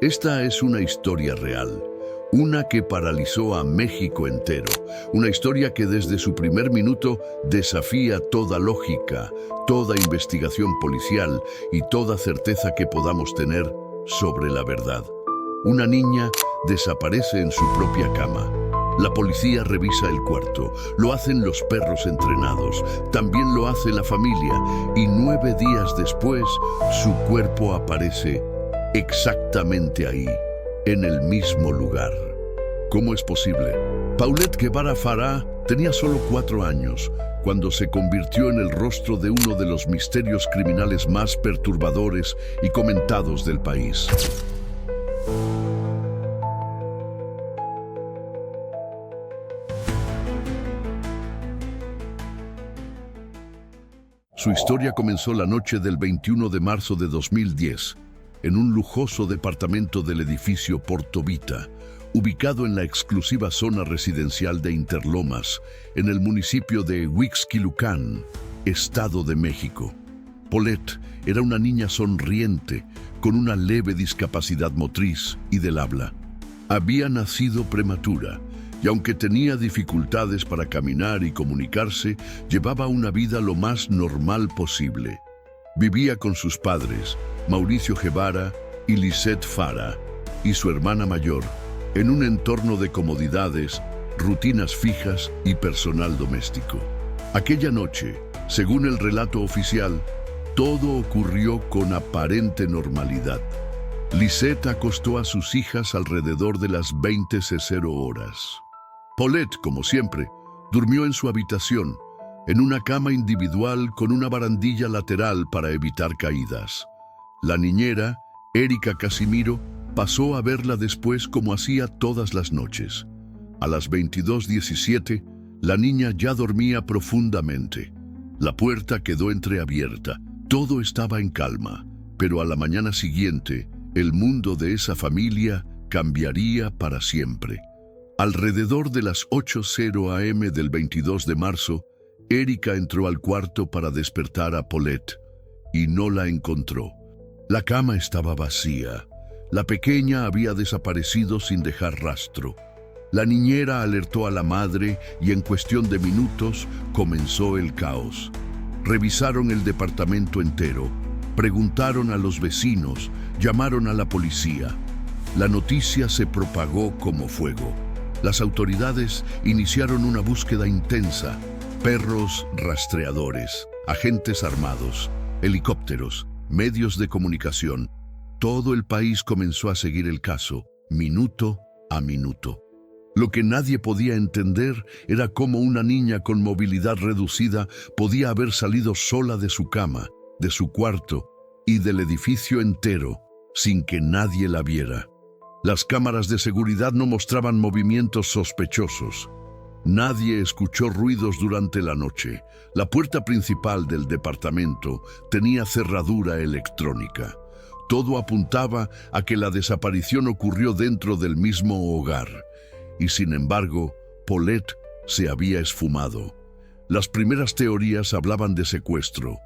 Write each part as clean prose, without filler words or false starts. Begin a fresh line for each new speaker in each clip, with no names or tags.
Esta es una historia real, una que paralizó a México entero, una historia que desde su primer minuto desafía toda lógica, toda investigación policial y toda certeza que podamos tener sobre la verdad. Una niña desaparece en su propia cama. La policía revisa el cuarto, lo hacen los perros entrenados, también lo hace la familia, y 9 días después su cuerpo aparece exactamente ahí, en el mismo lugar. ¿Cómo es posible? Paulette Guevara Farah tenía solo 4 años cuando se convirtió en el rostro de uno de los misterios criminales más perturbadores y comentados del país. Su historia comenzó la noche del 21 de marzo de 2010, en un lujoso departamento del edificio Porto Vita, ubicado en la exclusiva zona residencial de Interlomas, en el municipio de Huixquilucan, Estado de México. Paulette era una niña sonriente, con una leve discapacidad motriz y del habla. Había nacido prematura, y aunque tenía dificultades para caminar y comunicarse, llevaba una vida lo más normal posible. Vivía con sus padres, Mauricio Guevara y Lisette Farah, y su hermana mayor, en un entorno de comodidades, rutinas fijas y personal doméstico. Aquella noche, según el relato oficial, todo ocurrió con aparente normalidad. Lisette acostó a sus hijas alrededor de las 20:00 horas. Paulette, como siempre, durmió en su habitación, en una cama individual con una barandilla lateral para evitar caídas. La niñera, Erika Casimiro, pasó a verla después como hacía todas las noches. A las 22:17, la niña ya dormía profundamente. La puerta quedó entreabierta. Todo estaba en calma, pero a la mañana siguiente, el mundo de esa familia cambiaría para siempre. Alrededor de las 8:00 a.m. del 22 de marzo, Erika entró al cuarto para despertar a Paulette y no la encontró. La cama estaba vacía. La pequeña había desaparecido sin dejar rastro. La niñera alertó a la madre y en cuestión de minutos comenzó el caos. Revisaron el departamento entero, preguntaron a los vecinos, llamaron a la policía. La noticia se propagó como fuego. Las autoridades iniciaron una búsqueda intensa. Perros rastreadores, agentes armados, helicópteros, medios de comunicación. Todo el país comenzó a seguir el caso, minuto a minuto. Lo que nadie podía entender era cómo una niña con movilidad reducida podía haber salido sola de su cama, de su cuarto y del edificio entero, sin que nadie la viera. Las cámaras de seguridad no mostraban movimientos sospechosos. Nadie escuchó ruidos durante la noche. La puerta principal del departamento tenía cerradura electrónica. Todo apuntaba a que la desaparición ocurrió dentro del mismo hogar. Y sin embargo, Paulette se había esfumado. Las primeras teorías hablaban de secuestro.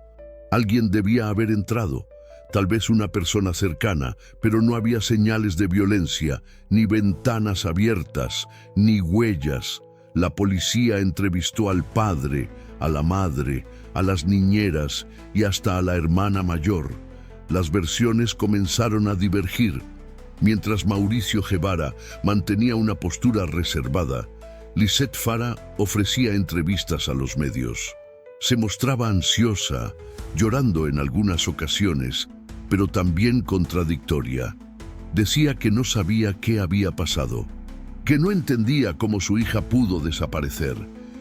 Alguien debía haber entrado. Tal vez una persona cercana, pero no había señales de violencia, ni ventanas abiertas, ni huellas. La policía entrevistó al padre, a la madre, a las niñeras y hasta a la hermana mayor. Las versiones comenzaron a divergir. Mientras Mauricio Guevara mantenía una postura reservada, Lisette Farah ofrecía entrevistas a los medios. Se mostraba ansiosa, llorando en algunas ocasiones, pero también contradictoria. Decía que no sabía qué había pasado, que no entendía cómo su hija pudo desaparecer,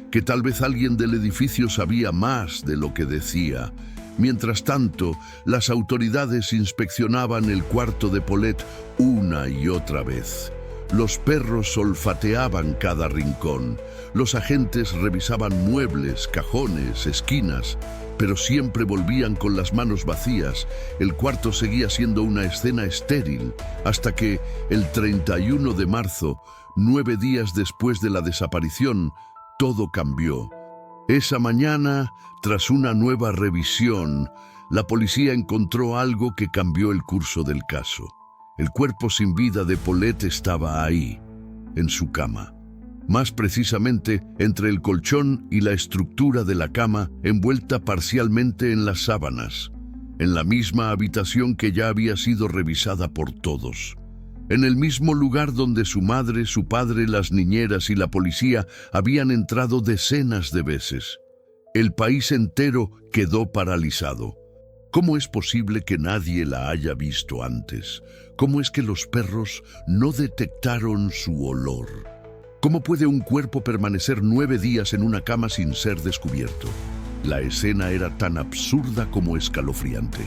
que tal vez alguien del edificio sabía más de lo que decía. Mientras tanto, las autoridades inspeccionaban el cuarto de Paulette una y otra vez. Los perros olfateaban cada rincón. Los agentes revisaban muebles, cajones, esquinas, pero siempre volvían con las manos vacías. El cuarto seguía siendo una escena estéril, hasta que, el 31 de marzo, 9 días después de la desaparición, todo cambió. Esa mañana, tras una nueva revisión, la policía encontró algo que cambió el curso del caso. El cuerpo sin vida de Paulette estaba ahí, en su cama. Más precisamente, entre el colchón y la estructura de la cama, envuelta parcialmente en las sábanas, en la misma habitación que ya había sido revisada por todos. En el mismo lugar donde su madre, su padre, las niñeras y la policía habían entrado decenas de veces. El país entero quedó paralizado. ¿Cómo es posible que nadie la haya visto antes? ¿Cómo es que los perros no detectaron su olor? ¿Cómo puede un cuerpo permanecer 9 días en una cama sin ser descubierto? La escena era tan absurda como escalofriante.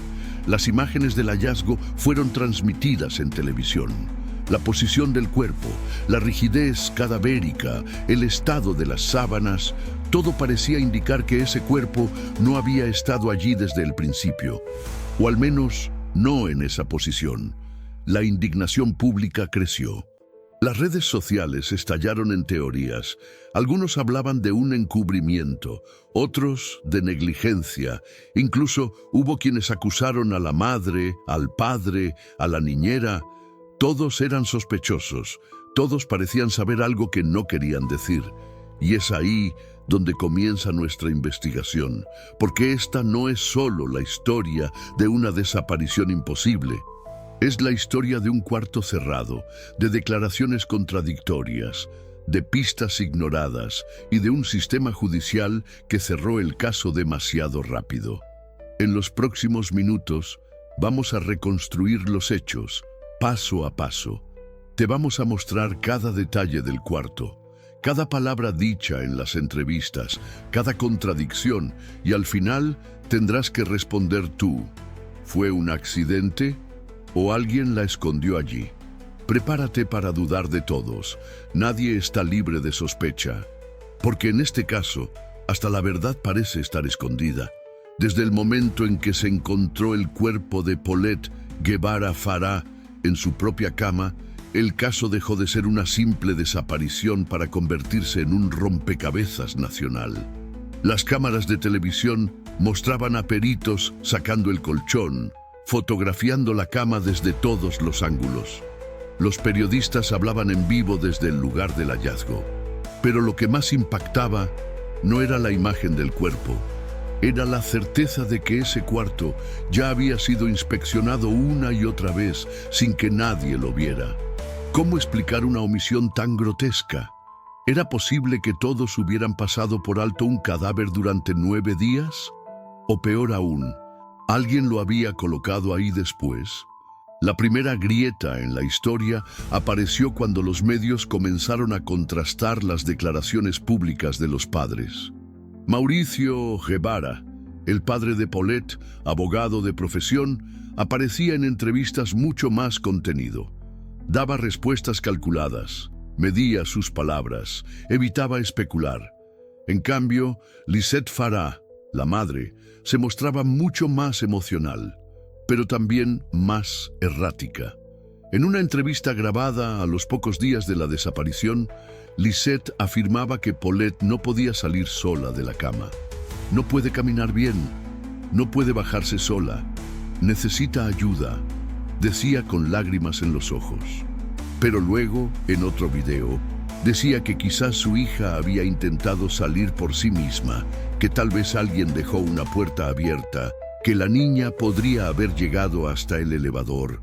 Las imágenes del hallazgo fueron transmitidas en televisión. La posición del cuerpo, la rigidez cadavérica, el estado de las sábanas, todo parecía indicar que ese cuerpo no había estado allí desde el principio, o al menos no en esa posición. La indignación pública creció. Las redes sociales estallaron en teorías. Algunos hablaban de un encubrimiento, otros de negligencia. Incluso hubo quienes acusaron a la madre, al padre, a la niñera. Todos eran sospechosos, todos parecían saber algo que no querían decir. Y es ahí donde comienza nuestra investigación, porque esta no es solo la historia de una desaparición imposible. Es la historia de un cuarto cerrado, de declaraciones contradictorias, de pistas ignoradas y de un sistema judicial que cerró el caso demasiado rápido. En los próximos minutos vamos a reconstruir los hechos, paso a paso. Te vamos a mostrar cada detalle del cuarto, cada palabra dicha en las entrevistas, cada contradicción, y al final tendrás que responder tú. ¿Fue un accidente o alguien la escondió allí? Prepárate para dudar de todos. Nadie está libre de sospecha, porque en este caso, hasta la verdad parece estar escondida. Desde el momento en que se encontró el cuerpo de Paulette Guevara Farah en su propia cama, el caso dejó de ser una simple desaparición para convertirse en un rompecabezas nacional. Las cámaras de televisión mostraban a peritos sacando el colchón, fotografiando la cama desde todos los ángulos. Los periodistas hablaban en vivo desde el lugar del hallazgo. Pero lo que más impactaba no era la imagen del cuerpo, era la certeza de que ese cuarto ya había sido inspeccionado una y otra vez sin que nadie lo viera. ¿Cómo explicar una omisión tan grotesca? ¿Era posible que todos hubieran pasado por alto un cadáver durante 9 días? O peor aún, ¿alguien lo había colocado ahí después? La primera grieta en la historia apareció cuando los medios comenzaron a contrastar las declaraciones públicas de los padres. Mauricio Guevara, el padre de Paulette, abogado de profesión, aparecía en entrevistas mucho más contenido. Daba respuestas calculadas, medía sus palabras, evitaba especular. En cambio, Lisette Farah, la madre, se mostraba mucho más emocional, pero también más errática. En una entrevista grabada a los pocos días de la desaparición, Lisette afirmaba que Paulette no podía salir sola de la cama. No puede caminar bien, no puede bajarse sola, necesita ayuda, decía con lágrimas en los ojos. Pero luego, en otro video, decía que quizás su hija había intentado salir por sí misma, que tal vez alguien dejó una puerta abierta, que la niña podría haber llegado hasta el elevador.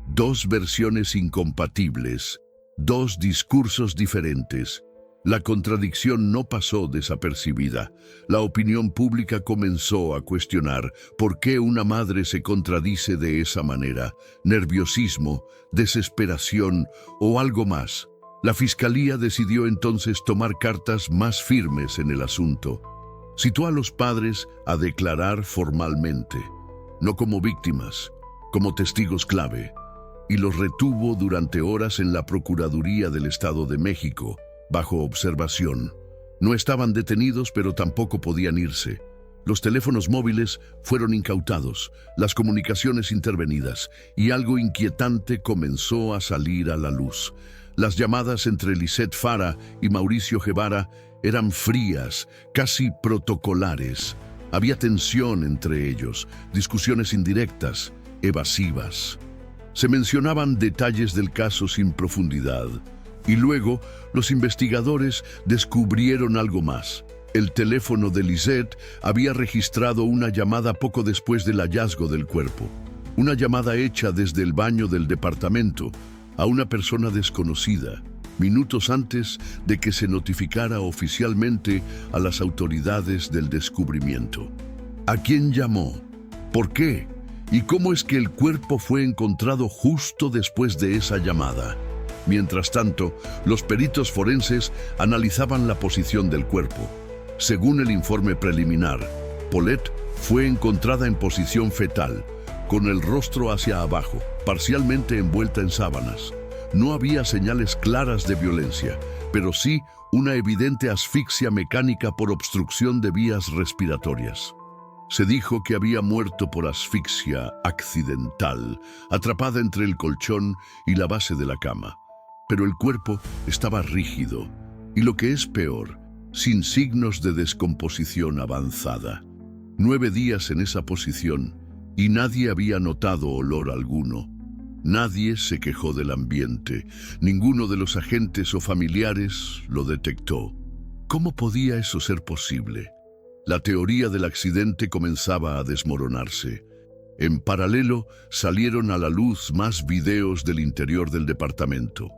2 versiones incompatibles, 2 discursos diferentes. La contradicción no pasó desapercibida. La opinión pública comenzó a cuestionar por qué una madre se contradice de esa manera. Nerviosismo, desesperación o algo más. La fiscalía decidió entonces tomar cartas más firmes en el asunto. Citó a los padres a declarar formalmente, no como víctimas, como testigos clave, y los retuvo durante horas en la Procuraduría del Estado de México, bajo observación. No estaban detenidos, pero tampoco podían irse. Los teléfonos móviles fueron incautados, las comunicaciones intervenidas, y algo inquietante comenzó a salir a la luz. Las llamadas entre Lisette Farah y Mauricio Guevara eran frías, casi protocolares. Había tensión entre ellos, discusiones indirectas, evasivas. Se mencionaban detalles del caso sin profundidad. Y luego, los investigadores descubrieron algo más. El teléfono de Lisette había registrado una llamada poco después del hallazgo del cuerpo. Una llamada hecha desde el baño del departamento a una persona desconocida, minutos antes de que se notificara oficialmente a las autoridades del descubrimiento. ¿A quién llamó? ¿Por qué? ¿Y cómo es que el cuerpo fue encontrado justo después de esa llamada? Mientras tanto, los peritos forenses analizaban la posición del cuerpo. Según el informe preliminar, Paulette fue encontrada en posición fetal, con el rostro hacia abajo, parcialmente envuelta en sábanas. No había señales claras de violencia, pero sí una evidente asfixia mecánica por obstrucción de vías respiratorias. Se dijo que había muerto por asfixia accidental, atrapada entre el colchón y la base de la cama. Pero el cuerpo estaba rígido y, lo que es peor, sin signos de descomposición avanzada. 9 días en esa posición y nadie había notado olor alguno. Nadie se quejó del ambiente. Ninguno de los agentes o familiares lo detectó. ¿Cómo podía eso ser posible? La teoría del accidente comenzaba a desmoronarse. En paralelo, salieron a la luz más videos del interior del departamento.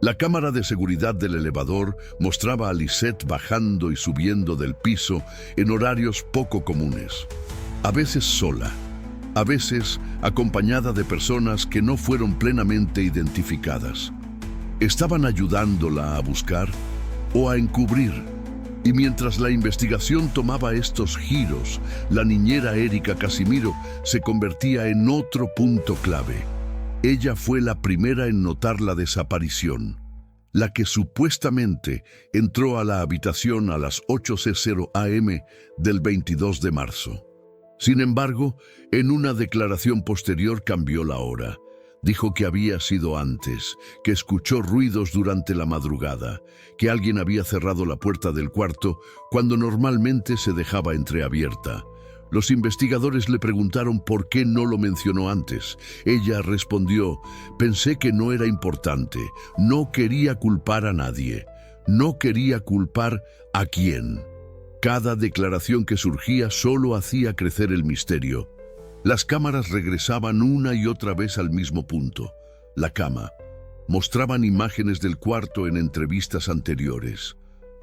La cámara de seguridad del elevador mostraba a Lisette bajando y subiendo del piso en horarios poco comunes. A veces sola, a veces acompañada de personas que no fueron plenamente identificadas. ¿Estaban ayudándola a buscar o a encubrir? Y mientras la investigación tomaba estos giros, la niñera Erika Casimiro se convertía en otro punto clave. Ella fue la primera en notar la desaparición, la que supuestamente entró a la habitación a las 8:00 am del 22 de marzo. Sin embargo, en una declaración posterior cambió la hora. Dijo que había sido antes, que escuchó ruidos durante la madrugada, que alguien había cerrado la puerta del cuarto cuando normalmente se dejaba entreabierta. Los investigadores le preguntaron por qué no lo mencionó antes. Ella respondió: pensé que no era importante, no quería culpar a nadie, no quería culpar a quién. Cada declaración que surgía solo hacía crecer el misterio. Las cámaras regresaban una y otra vez al mismo punto, la cama. Mostraban imágenes del cuarto en entrevistas anteriores.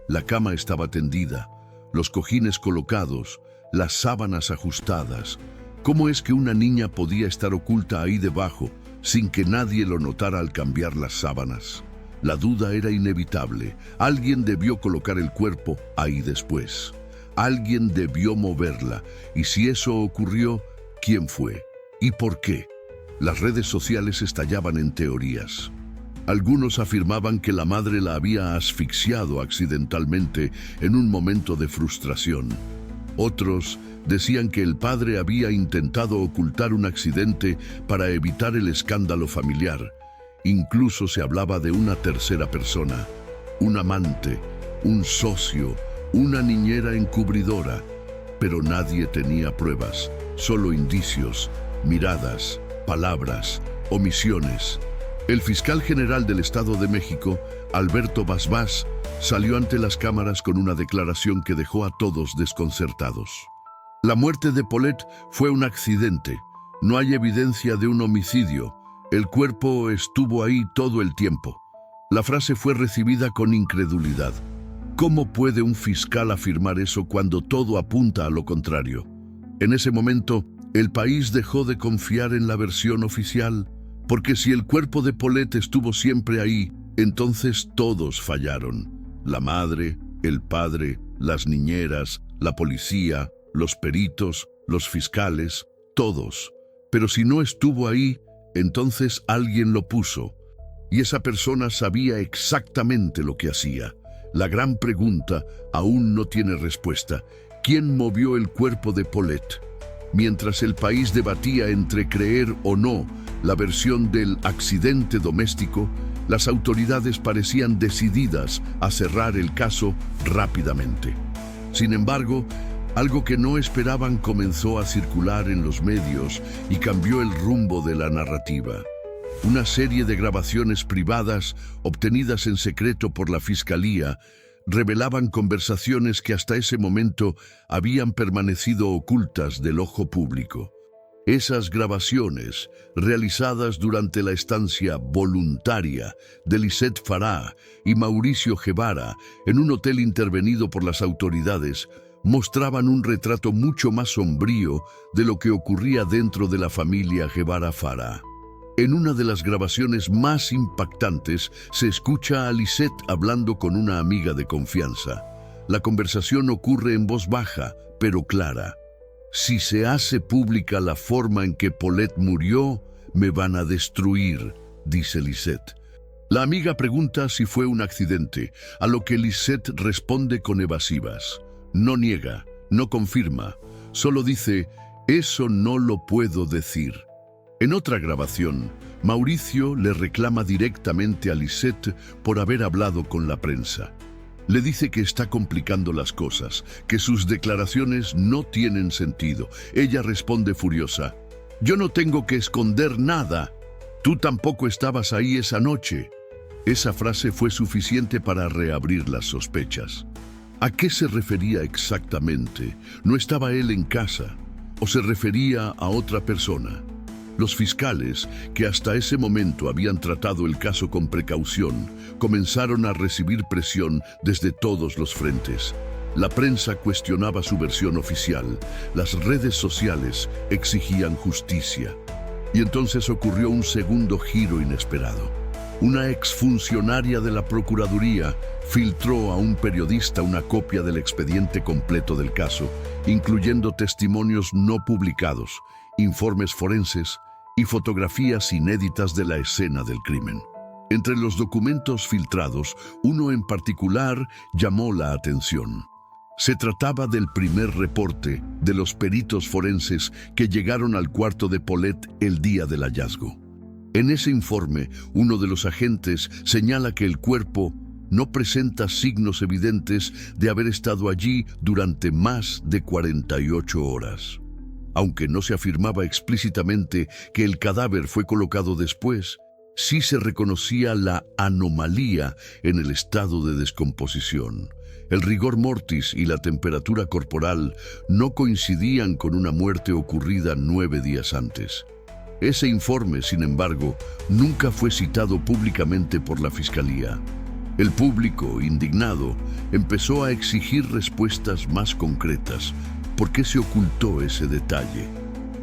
La cama estaba tendida, los cojines colocados, las sábanas ajustadas. ¿Cómo es que una niña podía estar oculta ahí debajo sin que nadie lo notara al cambiar las sábanas? La duda era inevitable. Alguien debió colocar el cuerpo ahí después. Alguien debió moverla. Y si eso ocurrió, ¿quién fue? ¿Y por qué? Las redes sociales estallaban en teorías. Algunos afirmaban que la madre la había asfixiado accidentalmente en un momento de frustración. Otros decían que el padre había intentado ocultar un accidente para evitar el escándalo familiar. Incluso se hablaba de una tercera persona, un amante, un socio, una niñera encubridora. Pero nadie tenía pruebas, solo indicios, miradas, palabras, omisiones. El fiscal general del Estado de México, Alberto Basbás, salió ante las cámaras con una declaración que dejó a todos desconcertados. La muerte de Paulette fue un accidente. No hay evidencia de un homicidio. El cuerpo estuvo ahí todo el tiempo. La frase fue recibida con incredulidad. ¿Cómo puede un fiscal afirmar eso cuando todo apunta a lo contrario? En ese momento, el país dejó de confiar en la versión oficial, porque si el cuerpo de Paulette estuvo siempre ahí, entonces todos fallaron. La madre, el padre, las niñeras, la policía, los peritos, los fiscales, todos. Pero si no estuvo ahí, entonces alguien lo puso. Y esa persona sabía exactamente lo que hacía. La gran pregunta aún no tiene respuesta. ¿Quién movió el cuerpo de Paulette? Mientras el país debatía entre creer o no la versión del accidente doméstico, las autoridades parecían decididas a cerrar el caso rápidamente. Sin embargo, algo que no esperaban comenzó a circular en los medios y cambió el rumbo de la narrativa. Una serie de grabaciones privadas, obtenidas en secreto por la Fiscalía, revelaban conversaciones que hasta ese momento habían permanecido ocultas del ojo público. Esas grabaciones, realizadas durante la estancia voluntaria de Lisette Farah y Mauricio Guevara en un hotel intervenido por las autoridades, mostraban un retrato mucho más sombrío de lo que ocurría dentro de la familia Guevara Farah. En una de las grabaciones más impactantes se escucha a Lisette hablando con una amiga de confianza. La conversación ocurre en voz baja, pero clara. Si se hace pública la forma en que Paulette murió, me van a destruir, dice Lisette. La amiga pregunta si fue un accidente, a lo que Lisette responde con evasivas. No niega, no confirma, solo dice, eso no lo puedo decir. En otra grabación, Mauricio le reclama directamente a Lisette por haber hablado con la prensa. Le dice que está complicando las cosas, que sus declaraciones no tienen sentido. Ella responde furiosa, yo no tengo que esconder nada. Tú tampoco estabas ahí esa noche. Esa frase fue suficiente para reabrir las sospechas. ¿A qué se refería exactamente? ¿No estaba él en casa? ¿O se refería a otra persona? Los fiscales, que hasta ese momento habían tratado el caso con precaución, comenzaron a recibir presión desde todos los frentes. La prensa cuestionaba su versión oficial, las redes sociales exigían justicia. Y entonces ocurrió un segundo giro inesperado. Una exfuncionaria de la Procuraduría filtró a un periodista una copia del expediente completo del caso, incluyendo testimonios no publicados, informes forenses y fotografías inéditas de la escena del crimen. Entre los documentos filtrados, uno en particular llamó la atención. Se trataba del primer reporte de los peritos forenses que llegaron al cuarto de Paulette el día del hallazgo. En ese informe, uno de los agentes señala que el cuerpo no presenta signos evidentes de haber estado allí durante más de 48 horas. Aunque no se afirmaba explícitamente que el cadáver fue colocado después, sí se reconocía la anomalía en el estado de descomposición. El rigor mortis y la temperatura corporal no coincidían con una muerte ocurrida 9 días antes. Ese informe, sin embargo, nunca fue citado públicamente por la Fiscalía. El público, indignado, empezó a exigir respuestas más concretas. ¿Por qué se ocultó ese detalle?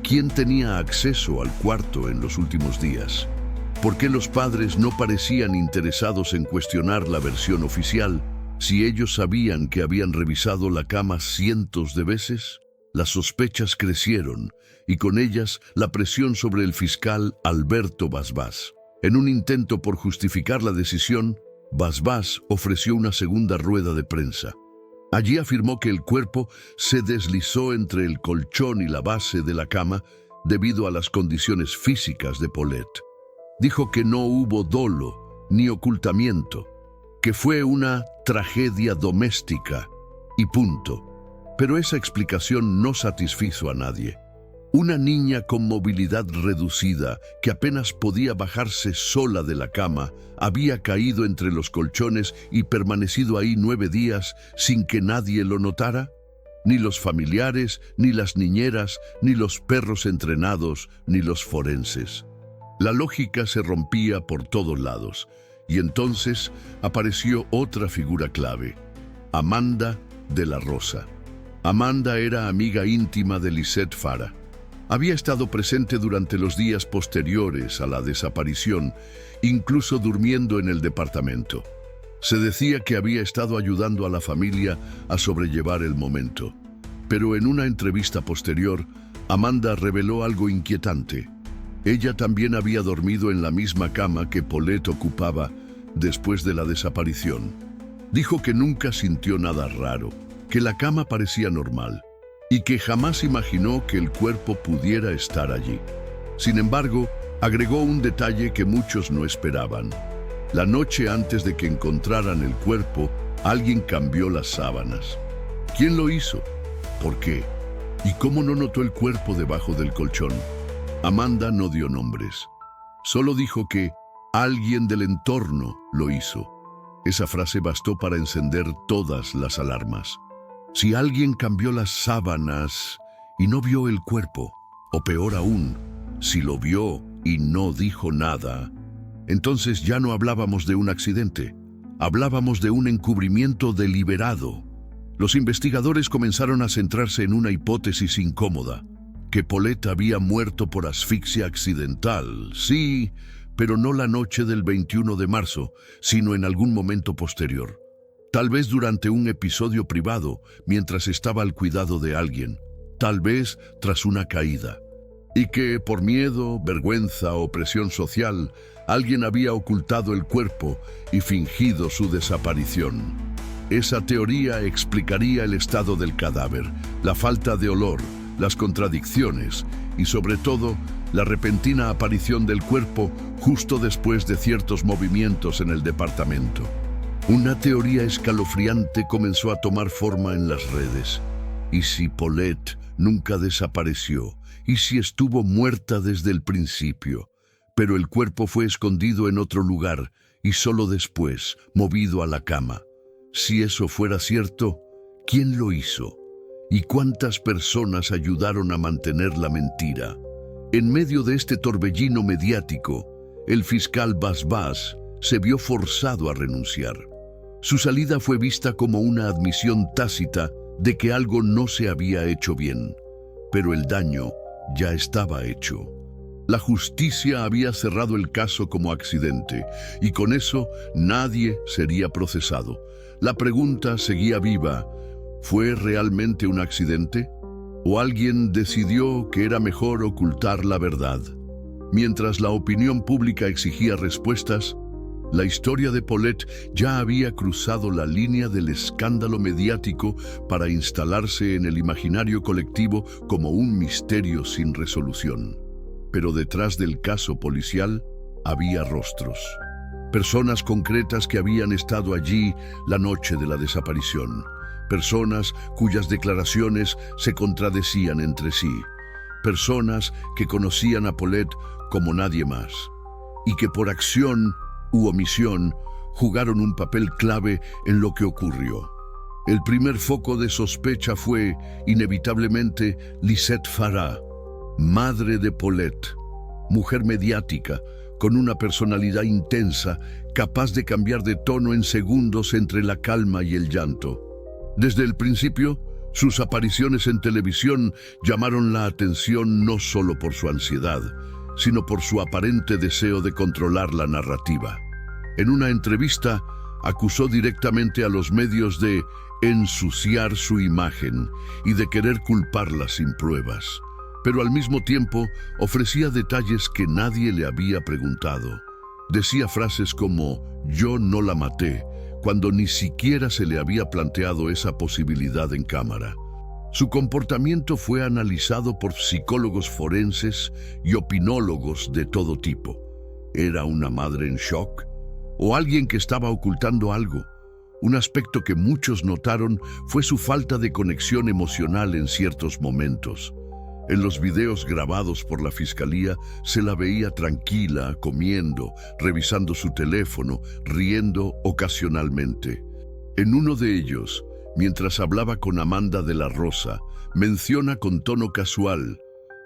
¿Quién tenía acceso al cuarto en los últimos días? ¿Por qué los padres no parecían interesados en cuestionar la versión oficial si ellos sabían que habían revisado la cama cientos de veces? Las sospechas crecieron y con ellas la presión sobre el fiscal Alberto Basbás. En un intento por justificar la decisión, Basbás ofreció una segunda rueda de prensa. Allí afirmó que el cuerpo se deslizó entre el colchón y la base de la cama debido a las condiciones físicas de Paulette. Dijo que no hubo dolo ni ocultamiento, que fue una tragedia doméstica y punto. Pero esa explicación no satisfizo a nadie. Una niña con movilidad reducida, que apenas podía bajarse sola de la cama, había caído entre los colchones y permanecido ahí 9 días sin que nadie lo notara. Ni los familiares, ni las niñeras, ni los perros entrenados, ni los forenses. La lógica se rompía por todos lados, y entonces apareció otra figura clave, Amanda de la Rosa. Amanda era amiga íntima de Lisette Farah. Había estado presente durante los días posteriores a la desaparición, incluso durmiendo en el departamento. Se decía que había estado ayudando a la familia a sobrellevar el momento. Pero en una entrevista posterior, Amanda reveló algo inquietante. Ella también había dormido en la misma cama que Paulette ocupaba después de la desaparición. Dijo que nunca sintió nada raro, que la cama parecía normal y que jamás imaginó que el cuerpo pudiera estar allí. Sin embargo, agregó un detalle que muchos no esperaban. La noche antes de que encontraran el cuerpo, alguien cambió las sábanas. ¿Quién lo hizo? ¿Por qué? ¿Y cómo no notó el cuerpo debajo del colchón? Amanda no dio nombres. Solo dijo que alguien del entorno lo hizo. Esa frase bastó para encender todas las alarmas. Si alguien cambió las sábanas y no vio el cuerpo, o peor aún, si lo vio y no dijo nada, entonces ya no hablábamos de un accidente, hablábamos de un encubrimiento deliberado. Los investigadores comenzaron a centrarse en una hipótesis incómoda, que Paulette había muerto por asfixia accidental, sí, pero no la noche del 21 de marzo, sino en algún momento posterior. Tal vez durante un episodio privado, mientras estaba al cuidado de alguien, tal vez tras una caída, y que por miedo, vergüenza o presión social, alguien había ocultado el cuerpo y fingido su desaparición. Esa teoría explicaría el estado del cadáver, la falta de olor, las contradicciones y, sobre todo, la repentina aparición del cuerpo justo después de ciertos movimientos en el departamento. Una teoría escalofriante comenzó a tomar forma en las redes. ¿Y si Paulette nunca desapareció? ¿Y si estuvo muerta desde el principio, pero el cuerpo fue escondido en otro lugar y solo después movido a la cama? Si eso fuera cierto, ¿quién lo hizo? ¿Y cuántas personas ayudaron a mantener la mentira? En medio de este torbellino mediático, el fiscal Bas se vio forzado a renunciar. Su salida fue vista como una admisión tácita de que algo no se había hecho bien, pero el daño ya estaba hecho. La justicia había cerrado el caso como accidente y con eso nadie sería procesado. La pregunta seguía viva: ¿fue realmente un accidente? ¿O alguien decidió que era mejor ocultar la verdad? Mientras la opinión pública exigía respuestas, la historia de Paulette ya había cruzado la línea del escándalo mediático para instalarse en el imaginario colectivo como un misterio sin resolución. Pero detrás del caso policial había rostros. Personas concretas que habían estado allí la noche de la desaparición. Personas cuyas declaraciones se contradecían entre sí. Personas que conocían a Paulette como nadie más y que por acción u omisión jugaron un papel clave en lo que ocurrió. El primer foco de sospecha fue, inevitablemente, Lisette Farah, madre de Paulette, mujer mediática, con una personalidad intensa, capaz de cambiar de tono en segundos entre la calma y el llanto. Desde el principio, sus apariciones en televisión llamaron la atención no solo por su ansiedad, sino por su aparente deseo de controlar la narrativa. En una entrevista, acusó directamente a los medios de ensuciar su imagen y de querer culparla sin pruebas, pero al mismo tiempo ofrecía detalles que nadie le había preguntado. Decía frases como «yo no la maté», cuando ni siquiera se le había planteado esa posibilidad en cámara. Su comportamiento fue analizado por psicólogos forenses y opinólogos de todo tipo. ¿Era una madre en shock? ¿O alguien que estaba ocultando algo? Un aspecto que muchos notaron fue su falta de conexión emocional en ciertos momentos. En los videos grabados por la fiscalía se la veía tranquila, comiendo, revisando su teléfono, riendo ocasionalmente. En uno de ellos, mientras hablaba con Amanda de la Rosa, menciona con tono casual: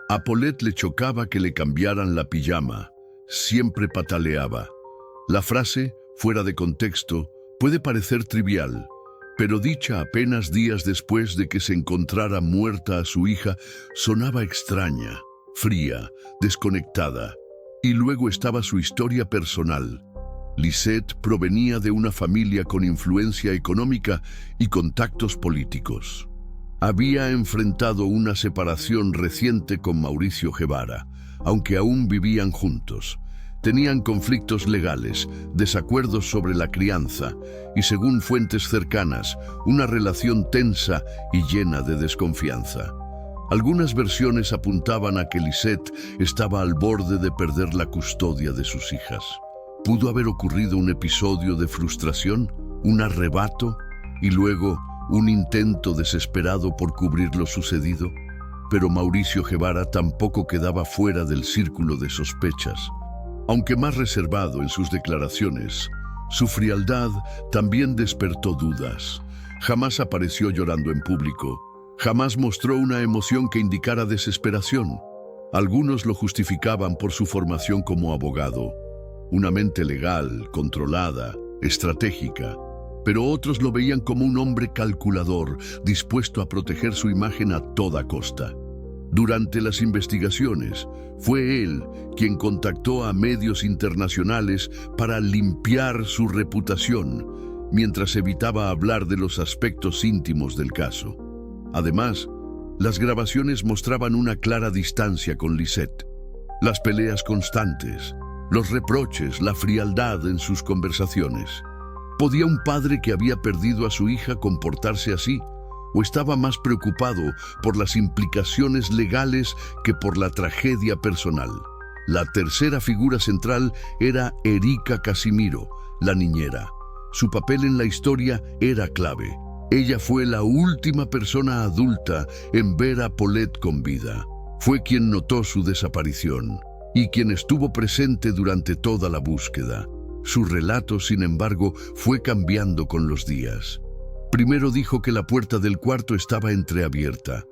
a Paulette le chocaba que le cambiaran la pijama. Siempre pataleaba. La frase, fuera de contexto, puede parecer trivial, pero dicha apenas días después de que se encontrara muerta a su hija, sonaba extraña, fría, desconectada. Y luego estaba su historia personal. Lisette provenía de una familia con influencia económica y contactos políticos. Había enfrentado una separación reciente con Mauricio Guevara, aunque aún vivían juntos. Tenían conflictos legales, desacuerdos sobre la crianza y, según fuentes cercanas, una relación tensa y llena de desconfianza. Algunas versiones apuntaban a que Lisette estaba al borde de perder la custodia de sus hijas. ¿Pudo haber ocurrido un episodio de frustración, un arrebato y luego un intento desesperado por cubrir lo sucedido? Pero Mauricio Guevara tampoco quedaba fuera del círculo de sospechas. Aunque más reservado en sus declaraciones, su frialdad también despertó dudas. Jamás apareció llorando en público. Jamás mostró una emoción que indicara desesperación. Algunos lo justificaban por su formación como abogado, una mente legal, controlada, estratégica, pero otros lo veían como un hombre calculador, dispuesto a proteger su imagen a toda costa. Durante las investigaciones, fue él quien contactó a medios internacionales para limpiar su reputación, mientras evitaba hablar de los aspectos íntimos del caso. Además, las grabaciones mostraban una clara distancia con Lisette. Las peleas constantes, los reproches, la frialdad en sus conversaciones. ¿Podía un padre que había perdido a su hija comportarse así? ¿O estaba más preocupado por las implicaciones legales que por la tragedia personal? La tercera figura central era Erika Casimiro, la niñera. Su papel en la historia era clave. Ella fue la última persona adulta en ver a Paulette con vida. Fue quien notó su desaparición y quien estuvo presente durante toda la búsqueda. Su relato, sin embargo, fue cambiando con los días. Primero dijo que la puerta del cuarto estaba entreabierta.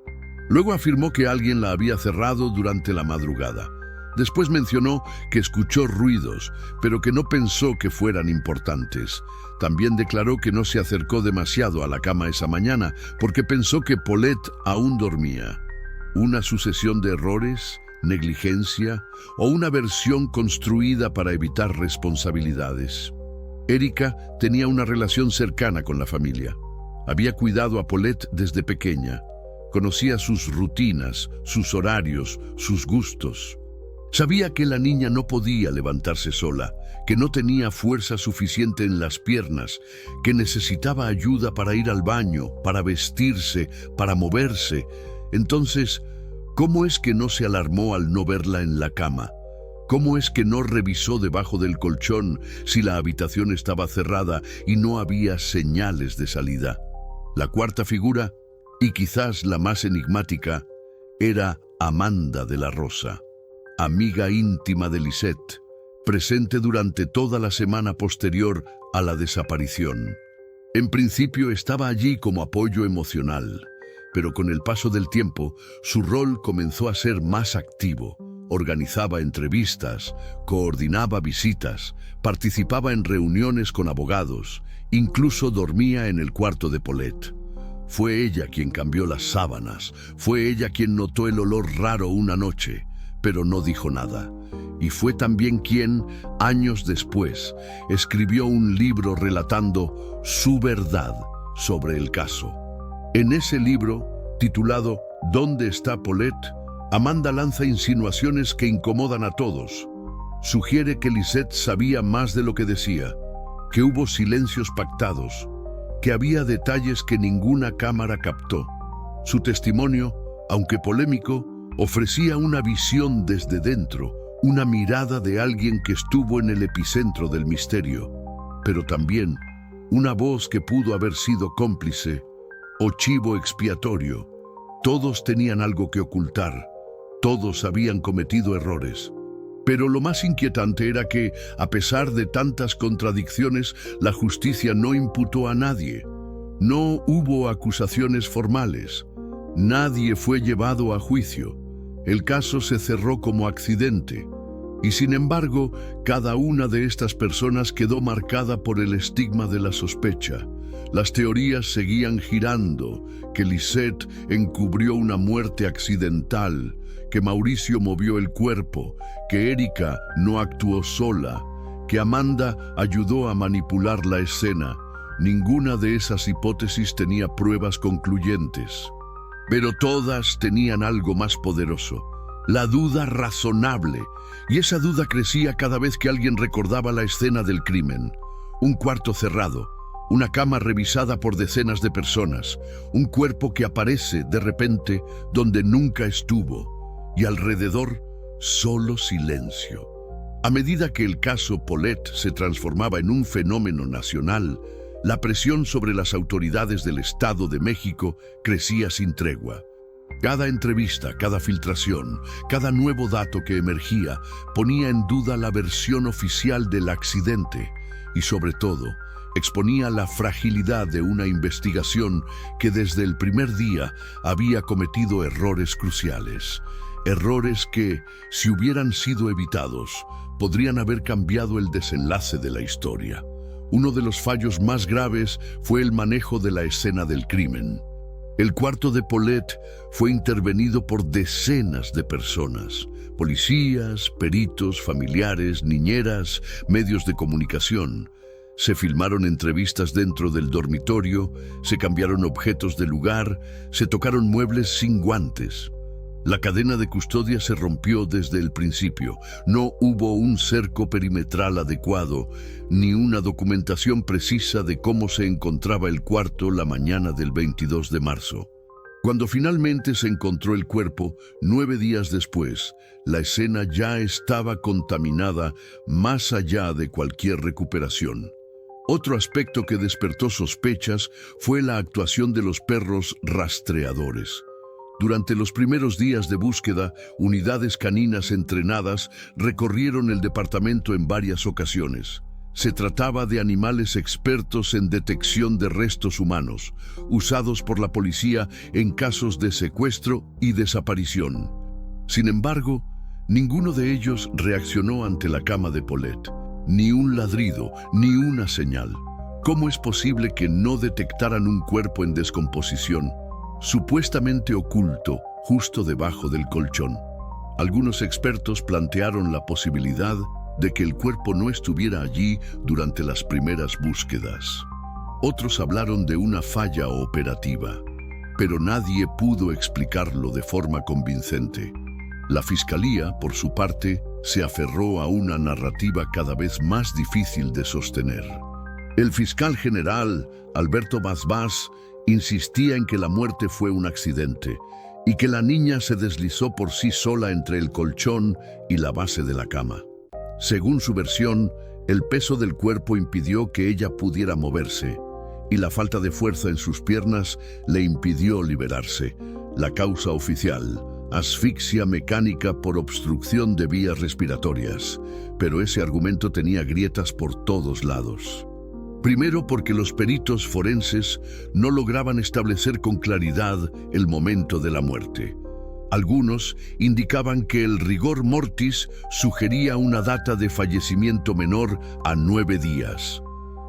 Luego afirmó que alguien la había cerrado durante la madrugada. Después mencionó que escuchó ruidos, pero que no pensó que fueran importantes. También declaró que no se acercó demasiado a la cama esa mañana porque pensó que Paulette aún dormía. Una sucesión de errores, negligencia o una versión construida para evitar responsabilidades. Erika tenía una relación cercana con la familia. Había cuidado a Paulette desde pequeña. Conocía sus rutinas, sus horarios, sus gustos. Sabía que la niña no podía levantarse sola, que no tenía fuerza suficiente en las piernas, que necesitaba ayuda para ir al baño, para vestirse, para moverse. Entonces, ¿cómo es que no se alarmó al no verla en la cama? ¿Cómo es que no revisó debajo del colchón si la habitación estaba cerrada y no había señales de salida? La cuarta figura, y quizás la más enigmática, era Amanda de la Rosa, amiga íntima de Lisette, presente durante toda la semana posterior a la desaparición. En principio estaba allí como apoyo emocional, pero con el paso del tiempo su rol comenzó a ser más activo. Organizaba entrevistas, coordinaba visitas, participaba en reuniones con abogados, incluso dormía en el cuarto de Paulette. Fue ella quien cambió las sábanas, fue ella quien notó el olor raro una noche, pero no dijo nada. Y fue también quien, años después, escribió un libro relatando su verdad sobre el caso. En ese libro, titulado ¿Dónde está Paulette?, Amanda lanza insinuaciones que incomodan a todos. Sugiere que Lisette sabía más de lo que decía, que hubo silencios pactados, que había detalles que ninguna cámara captó. Su testimonio, aunque polémico, ofrecía una visión desde dentro, una mirada de alguien que estuvo en el epicentro del misterio, pero también una voz que pudo haber sido cómplice o chivo expiatorio. Todos tenían algo que ocultar. Todos habían cometido errores. Pero lo más inquietante era que, a pesar de tantas contradicciones, la justicia no imputó a nadie. No hubo acusaciones formales. Nadie fue llevado a juicio. El caso se cerró como accidente. Y sin embargo, cada una de estas personas quedó marcada por el estigma de la sospecha. Las teorías seguían girando, que Lisette encubrió una muerte accidental, que Mauricio movió el cuerpo, que Erika no actuó sola, que Amanda ayudó a manipular la escena. Ninguna de esas hipótesis tenía pruebas concluyentes. Pero todas tenían algo más poderoso, la duda razonable, y esa duda crecía cada vez que alguien recordaba la escena del crimen. Un cuarto cerrado, una cama revisada por decenas de personas, un cuerpo que aparece de repente donde nunca estuvo, y alrededor solo silencio. A medida que el caso Paulette se transformaba en un fenómeno nacional, la presión sobre las autoridades del Estado de México crecía sin tregua. Cada entrevista, cada filtración, cada nuevo dato que emergía ponía en duda la versión oficial del accidente y, sobre todo, exponía la fragilidad de una investigación que desde el primer día había cometido errores cruciales. Errores que, si hubieran sido evitados, podrían haber cambiado el desenlace de la historia. Uno de los fallos más graves fue el manejo de la escena del crimen. El cuarto de Paulette fue intervenido por decenas de personas: policías, peritos, familiares, niñeras, medios de comunicación. Se filmaron entrevistas dentro del dormitorio, se cambiaron objetos de lugar, se tocaron muebles sin guantes. La cadena de custodia se rompió desde el principio. No hubo un cerco perimetral adecuado, ni una documentación precisa de cómo se encontraba el cuarto la mañana del 22 de marzo. Cuando finalmente se encontró el cuerpo, 9 días después, la escena ya estaba contaminada más allá de cualquier recuperación. Otro aspecto que despertó sospechas fue la actuación de los perros rastreadores. Durante los primeros días de búsqueda, unidades caninas entrenadas recorrieron el departamento en varias ocasiones. Se trataba de animales expertos en detección de restos humanos, usados por la policía en casos de secuestro y desaparición. Sin embargo, ninguno de ellos reaccionó ante la cama de Paulette. Ni un ladrido, ni una señal. ¿Cómo es posible que no detectaran un cuerpo en descomposición, supuestamente oculto, justo debajo del colchón? Algunos expertos plantearon la posibilidad de que el cuerpo no estuviera allí durante las primeras búsquedas. Otros hablaron de una falla operativa, pero nadie pudo explicarlo de forma convincente. La Fiscalía, por su parte, se aferró a una narrativa cada vez más difícil de sostener. El fiscal general, Alberto Basbás, insistía en que la muerte fue un accidente y que la niña se deslizó por sí sola entre el colchón y la base de la cama. Según su versión, el peso del cuerpo impidió que ella pudiera moverse y la falta de fuerza en sus piernas le impidió liberarse. La causa oficial: asfixia mecánica por obstrucción de vías respiratorias, pero ese argumento tenía grietas por todos lados. Primero, porque los peritos forenses no lograban establecer con claridad el momento de la muerte. Algunos indicaban que el rigor mortis sugería una data de fallecimiento menor a 9 días.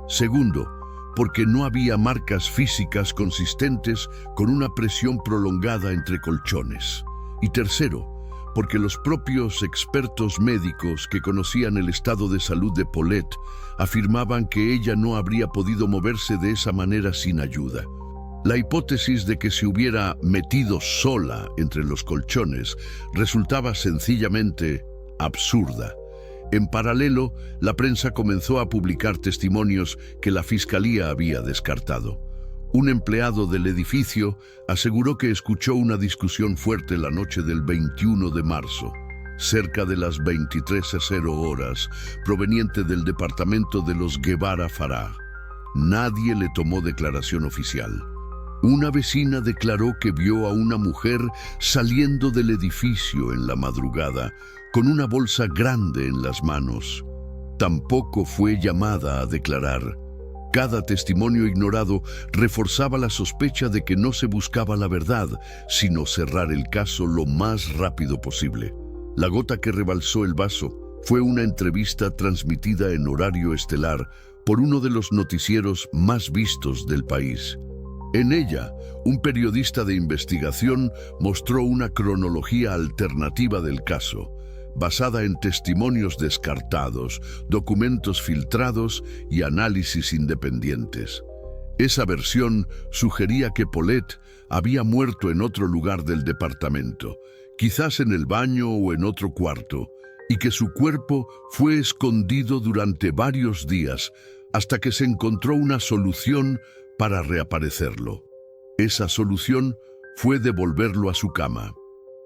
Segundo, porque no había marcas físicas consistentes con una presión prolongada entre colchones. Y tercero, porque los propios expertos médicos que conocían el estado de salud de Paulette afirmaban que ella no habría podido moverse de esa manera sin ayuda. La hipótesis de que se hubiera metido sola entre los colchones resultaba sencillamente absurda. En paralelo, la prensa comenzó a publicar testimonios que la Fiscalía había descartado. Un empleado del edificio aseguró que escuchó una discusión fuerte la noche del 21 de marzo, cerca de las 23:00 horas, proveniente del departamento de los Guevara Farah. Nadie le tomó declaración oficial. Una vecina declaró que vio a una mujer saliendo del edificio en la madrugada, con una bolsa grande en las manos. Tampoco fue llamada a declarar. Cada testimonio ignorado reforzaba la sospecha de que no se buscaba la verdad, sino cerrar el caso lo más rápido posible. La gota que rebalsó el vaso fue una entrevista transmitida en horario estelar por uno de los noticieros más vistos del país. En ella, un periodista de investigación mostró una cronología alternativa del caso, basada en testimonios descartados, documentos filtrados y análisis independientes. Esa versión sugería que Paulette había muerto en otro lugar del departamento, quizás en el baño o en otro cuarto, y que su cuerpo fue escondido durante varios días hasta que se encontró una solución para reaparecerlo. Esa solución fue devolverlo a su cama.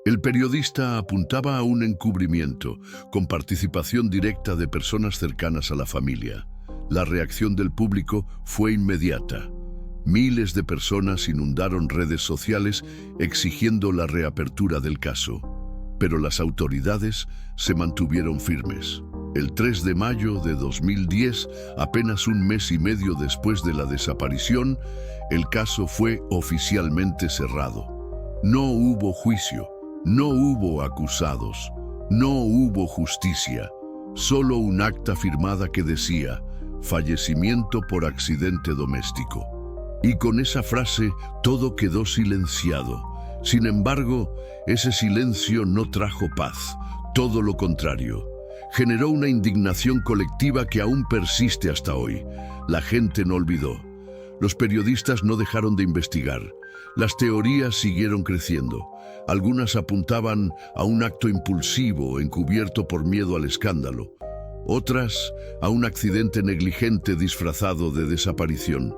El periodista apuntaba a un encubrimiento, con participación directa de personas cercanas a la familia. La reacción del público fue inmediata. Miles de personas inundaron redes sociales exigiendo la reapertura del caso, pero las autoridades se mantuvieron firmes. El 3 de mayo de 2010, apenas un mes y medio después de la desaparición, el caso fue oficialmente cerrado. No hubo juicio, no hubo acusados, no hubo justicia, solo un acta firmada que decía fallecimiento por accidente doméstico. Y con esa frase todo quedó silenciado. Sin embargo, ese silencio no trajo paz, todo lo contrario. Generó una indignación colectiva que aún persiste hasta hoy. La gente no olvidó. Los periodistas no dejaron de investigar. Las teorías siguieron creciendo. Algunas apuntaban a un acto impulsivo encubierto por miedo al escándalo. Otras a un accidente negligente disfrazado de desaparición.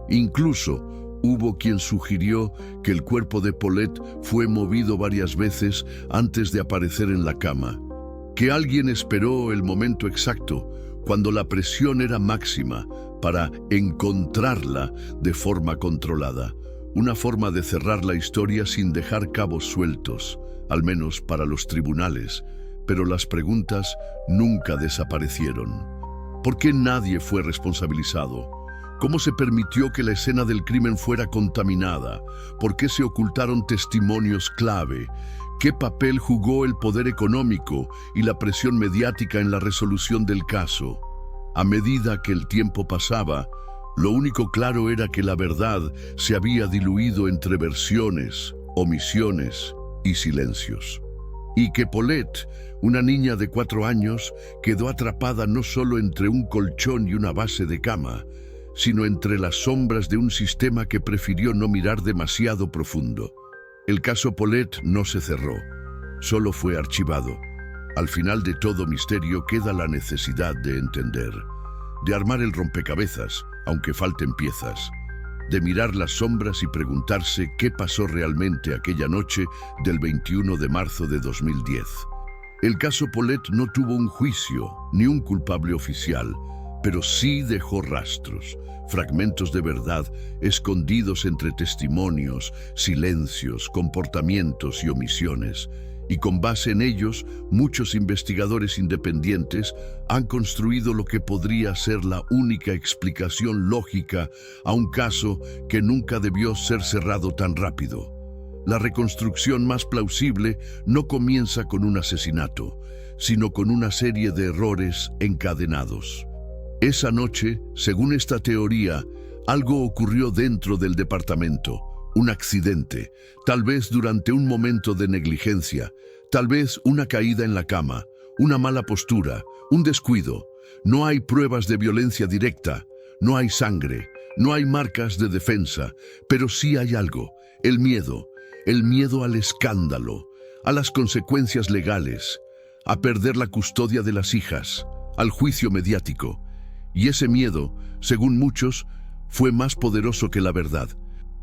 Incluso hubo quien sugirió que el cuerpo de Paulette fue movido varias veces antes de aparecer en la cama, que alguien esperó el momento exacto, cuando la presión era máxima, para encontrarla de forma controlada. Una forma de cerrar la historia sin dejar cabos sueltos, al menos para los tribunales, pero las preguntas nunca desaparecieron. ¿Por qué nadie fue responsabilizado? ¿Cómo se permitió que la escena del crimen fuera contaminada? ¿Por qué se ocultaron testimonios clave? ¿Qué papel jugó el poder económico y la presión mediática en la resolución del caso? A medida que el tiempo pasaba, lo único claro era que la verdad se había diluido entre versiones, omisiones y silencios. Y que Paulette, una niña de 4 años, quedó atrapada no solo entre un colchón y una base de cama, sino entre las sombras de un sistema que prefirió no mirar demasiado profundo. El caso Paulette no se cerró, solo fue archivado. Al final de todo misterio queda la necesidad de entender, de armar el rompecabezas, aunque falten piezas, de mirar las sombras y preguntarse qué pasó realmente aquella noche del 21 de marzo de 2010. El caso Paulette no tuvo un juicio ni un culpable oficial, pero sí dejó rastros, fragmentos de verdad escondidos entre testimonios, silencios, comportamientos y omisiones. Y con base en ellos, muchos investigadores independientes han construido lo que podría ser la única explicación lógica a un caso que nunca debió ser cerrado tan rápido. La reconstrucción más plausible no comienza con un asesinato, sino con una serie de errores encadenados. Esa noche, según esta teoría, algo ocurrió dentro del departamento, un accidente, tal vez durante un momento de negligencia, tal vez una caída en la cama, una mala postura, un descuido. No hay pruebas de violencia directa, no hay sangre, no hay marcas de defensa, pero sí hay algo, el miedo al escándalo, a las consecuencias legales, a perder la custodia de las hijas, al juicio mediático. Y ese miedo, según muchos, fue más poderoso que la verdad.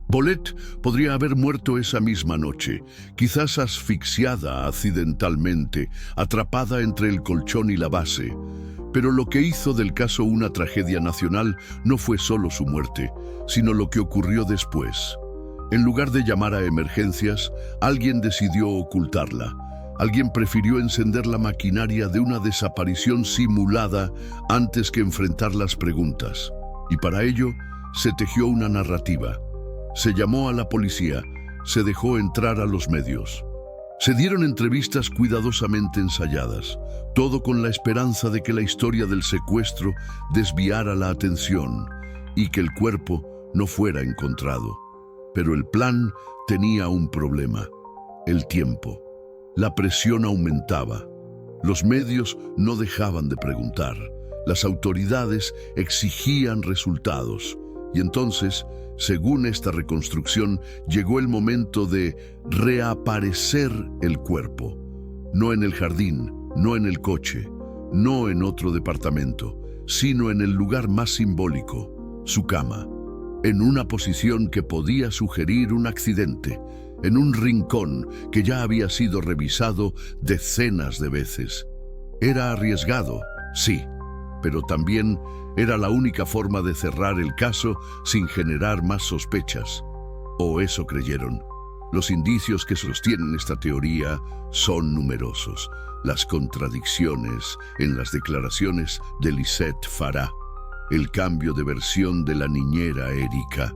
Paulette podría haber muerto esa misma noche, quizás asfixiada accidentalmente, atrapada entre el colchón y la base. Pero lo que hizo del caso una tragedia nacional no fue solo su muerte, sino lo que ocurrió después. En lugar de llamar a emergencias, alguien decidió ocultarla. Alguien prefirió encender la maquinaria de una desaparición simulada antes que enfrentar las preguntas. Y para ello, se tejió una narrativa. Se llamó a la policía, se dejó entrar a los medios. Se dieron entrevistas cuidadosamente ensayadas, todo con la esperanza de que la historia del secuestro desviara la atención y que el cuerpo no fuera encontrado. Pero el plan tenía un problema: el tiempo. La presión aumentaba. Los medios no dejaban de preguntar. Las autoridades exigían resultados. Y entonces, según esta reconstrucción, llegó el momento de reaparecer el cuerpo. No en el jardín, no en el coche, no en otro departamento, sino en el lugar más simbólico, su cama, en una posición que podía sugerir un accidente, en un rincón que ya había sido revisado decenas de veces. Era arriesgado, sí, pero también era la única forma de cerrar el caso sin generar más sospechas. O eso creyeron. Los indicios que sostienen esta teoría son numerosos. Las contradicciones en las declaraciones de Lisette Farah, el cambio de versión de la niñera Erika,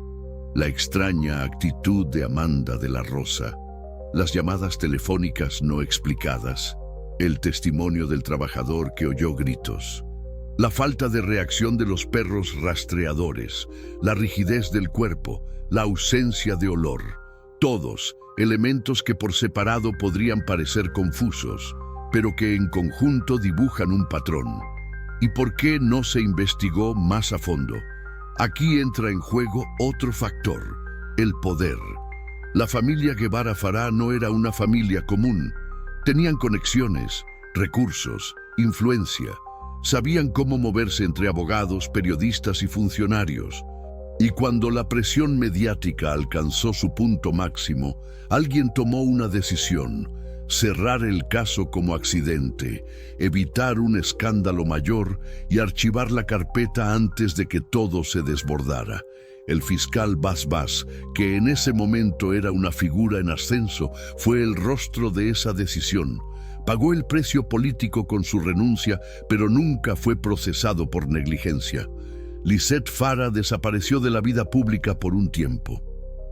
la extraña actitud de Amanda de la Rosa, las llamadas telefónicas no explicadas, el testimonio del trabajador que oyó gritos, la falta de reacción de los perros rastreadores, la rigidez del cuerpo, la ausencia de olor, todos elementos que por separado podrían parecer confusos, pero que en conjunto dibujan un patrón. ¿Y por qué no se investigó más a fondo? Aquí entra en juego otro factor, el poder. La familia Guevara Farah no era una familia común. Tenían conexiones, recursos, influencia. Sabían cómo moverse entre abogados, periodistas y funcionarios. Y cuando la presión mediática alcanzó su punto máximo, alguien tomó una decisión: cerrar el caso como accidente, evitar un escándalo mayor y archivar la carpeta antes de que todo se desbordara. El fiscal Bas Bas, que en ese momento era una figura en ascenso, fue el rostro de esa decisión. Pagó el precio político con su renuncia, pero nunca fue procesado por negligencia. Lisette Farah desapareció de la vida pública por un tiempo.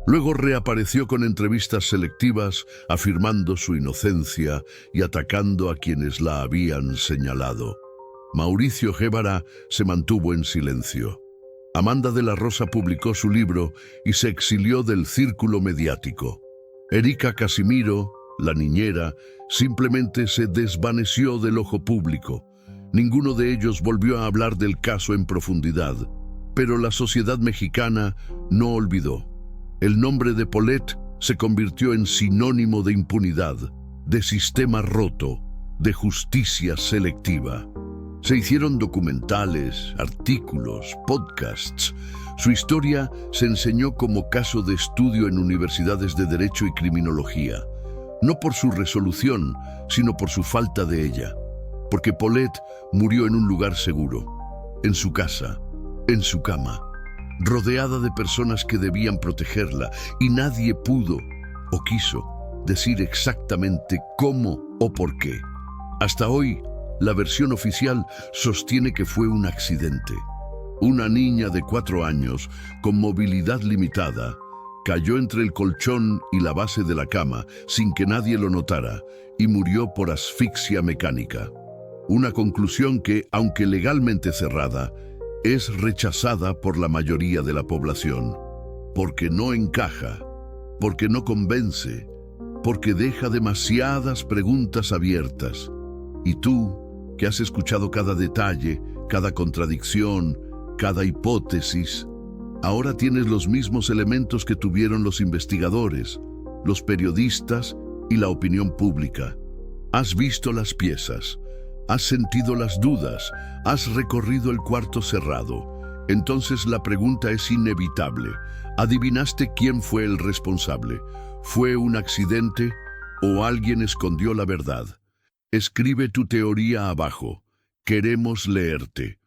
Luego reapareció con entrevistas selectivas, afirmando su inocencia y atacando a quienes la habían señalado. Mauricio Guevara se mantuvo en silencio. Amanda de la Rosa publicó su libro y se exilió del círculo mediático. Erika Casimiro, la niñera, simplemente se desvaneció del ojo público. Ninguno de ellos volvió a hablar del caso en profundidad, pero la sociedad mexicana no olvidó. El nombre de Paulette se convirtió en sinónimo de impunidad, de sistema roto, de justicia selectiva. Se hicieron documentales, artículos, podcasts. Su historia se enseñó como caso de estudio en universidades de Derecho y Criminología, no por su resolución, sino por su falta de ella. Porque Paulette murió en un lugar seguro, en su casa, en su cama, rodeada de personas que debían protegerla, y nadie pudo o quiso decir exactamente cómo o por qué. Hasta hoy, la versión oficial sostiene que fue un accidente. Una niña de 4 años, con movilidad limitada, cayó entre el colchón y la base de la cama sin que nadie lo notara y murió por asfixia mecánica. Una conclusión que, aunque legalmente cerrada, es rechazada por la mayoría de la población, porque no encaja, porque no convence, porque deja demasiadas preguntas abiertas. Y tú, que has escuchado cada detalle, cada contradicción, cada hipótesis, ahora tienes los mismos elementos que tuvieron los investigadores, los periodistas y la opinión pública. Has visto las piezas, has sentido las dudas, has recorrido el cuarto cerrado. Entonces la pregunta es inevitable. ¿Adivinaste quién fue el responsable? ¿Fue un accidente o alguien escondió la verdad? Escribe tu teoría abajo. Queremos leerte.